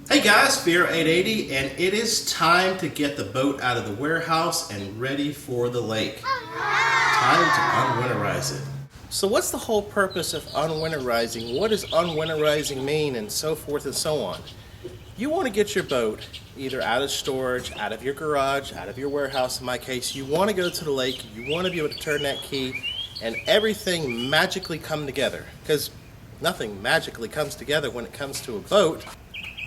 Hey guys, Fear880, and it is time to get the boat out of the warehouse and ready for the lake. Time to unwinterize it. So what's the whole purpose of unwinterizing? What does unwinterizing mean, and so forth and so on? You want to get your boat either out of storage, out of your garage, out of your warehouse in my case. You want to go to the lake, you want to be able to turn that key and everything magically come together, because nothing magically comes together when it comes to a boat.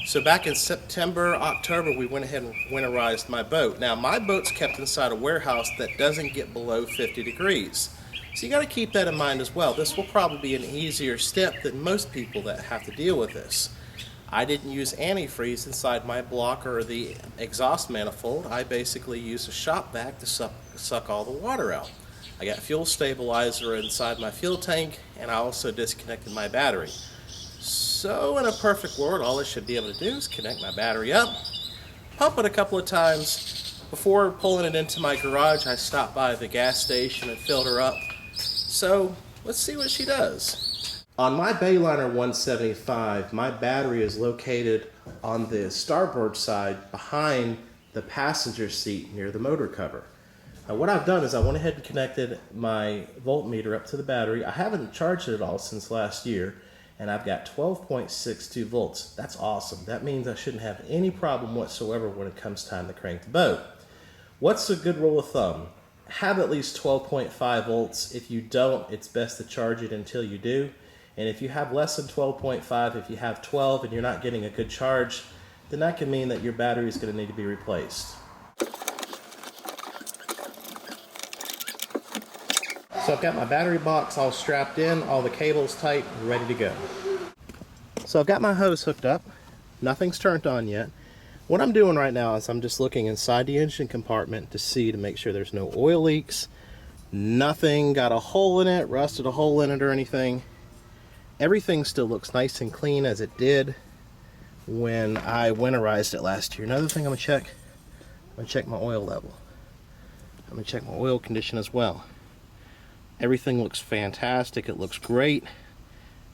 So back in September, October, we went ahead and winterized my boat. Now my boat's kept inside a warehouse that doesn't get below 50 degrees. So you got to keep that in mind as well. This will probably be an easier step than most people that have to deal with this. I didn't use antifreeze inside my block or the exhaust manifold. I basically used a shop vac to suck all the water out. I got fuel stabilizer inside my fuel tank, and I also disconnected my battery. So in a perfect world, all I should be able to do is connect my battery up, pump it a couple of times. Before pulling it into my garage, I stopped by the gas station and filled her up. So let's see what she does. On my Bayliner 175, my battery is located on the starboard side behind the passenger seat near the motor cover. Now what I've done is I went ahead and connected my voltmeter up to the battery. I haven't charged it at all since last year, and I've got 12.62 volts. That's awesome. That means I shouldn't have any problem whatsoever when it comes time to crank the boat. What's a good rule of thumb? Have at least 12.5 volts. If you don't, it's best to charge it until you do. And if you have less than 12.5, if you have 12 and you're not getting a good charge, then that can mean that your battery is going to need to be replaced. So I've got my battery box all strapped in, all the cables tight, ready to go. So I've got my hose hooked up. Nothing's turned on yet. What I'm doing right now is I'm just looking inside the engine compartment to make sure there's no oil leaks. Nothing got a hole in it, rusted a hole in it or anything. Everything still looks nice and clean as it did when I winterized it last year. Another thing I'm going to check my oil level. I'm going to check my oil condition as well. Everything looks fantastic. It looks great.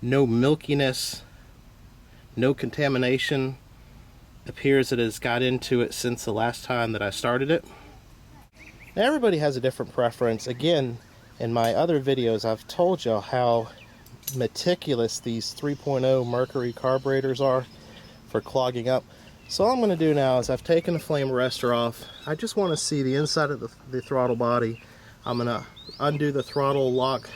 No milkiness, no contamination. Appears that it's got into it since the last time that I started it. Now everybody has a different preference. Again, in my other videos, I've told you how meticulous these 3.0 Mercury carburetors are for clogging up. So all I'm going to do now is I've taken the flame arrestor off. I just want to see the inside of the throttle body. I'm going to undo the throttle lock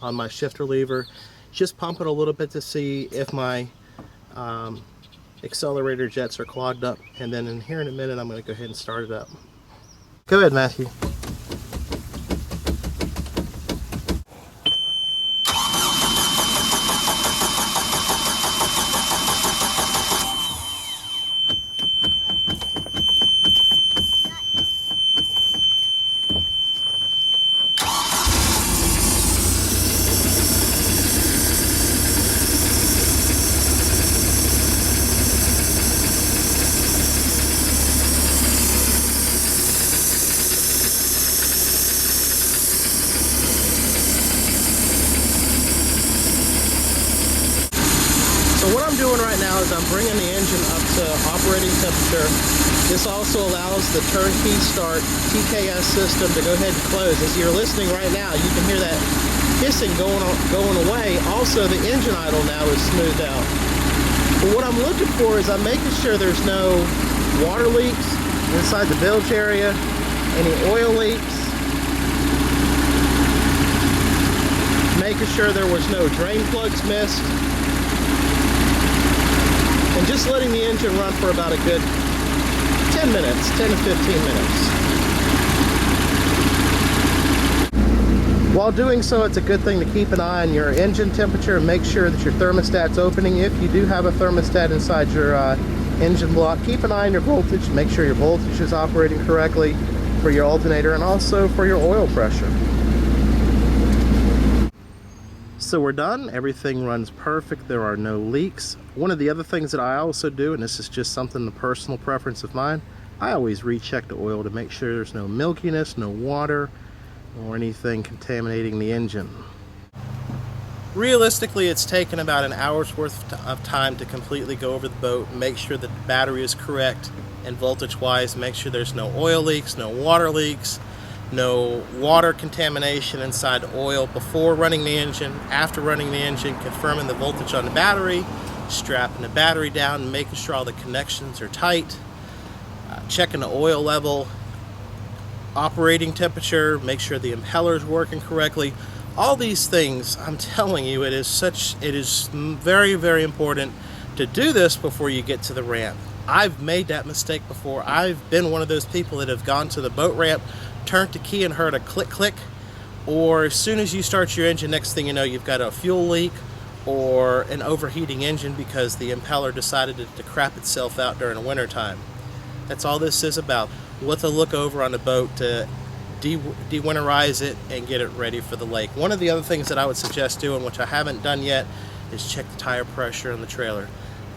on my shifter lever, just pump it a little bit to see if my accelerator jets are clogged up, and then in here in a minute I'm going to go ahead and start it up. Go ahead, Matthew. So what I'm doing right now is I'm bringing the engine up to operating temperature. This also allows the turnkey start TKS system to go ahead and close. As you're listening right now, you can hear that hissing going away. Also, the engine idle now is smoothed out. But what I'm looking for is I'm making sure there's no water leaks inside the bilge area, any oil leaks, making sure there was no drain plugs missed, and just letting the engine run for about a good 10 minutes, 10 to 15 minutes. While doing so, it's a good thing to keep an eye on your engine temperature and make sure that your thermostat's opening. If you do have a thermostat inside your engine block, keep an eye on your voltage. Make sure your voltage is operating correctly for your alternator and also for your oil pressure. So we're done. Everything runs perfect. There are no leaks. One of the other things that I also do, and this is just something, a personal preference of mine, I always recheck the oil to make sure there's no milkiness, no water, or anything contaminating the engine. Realistically, it's taken about an hour's worth of time to completely go over the boat, make sure that the battery is correct and voltage-wise, make sure there's no oil leaks, no water leaks, no water contamination inside the oil before running the engine, after running the engine, confirming the voltage on the battery, strapping the battery down, making sure all the connections are tight, checking the oil level, operating temperature, make sure the impeller is working correctly. All these things, I'm telling you, it is very, very important to do this before you get to the ramp. I've made that mistake before. I've been one of those people that have gone to the boat ramp, turned the key and heard a click click, or as soon as you start your engine, next thing you know, you've got a fuel leak or an overheating engine because the impeller decided to crap itself out during the winter time. That's all this is about. What to look over on the boat to de-winterize it and get it ready for the lake. One of the other things that I would suggest doing, which I haven't done yet, is check the tire pressure in the trailer.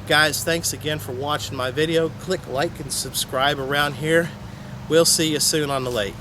Guys, thanks again for watching my video. Click like and subscribe around here. We'll see you soon on the lake.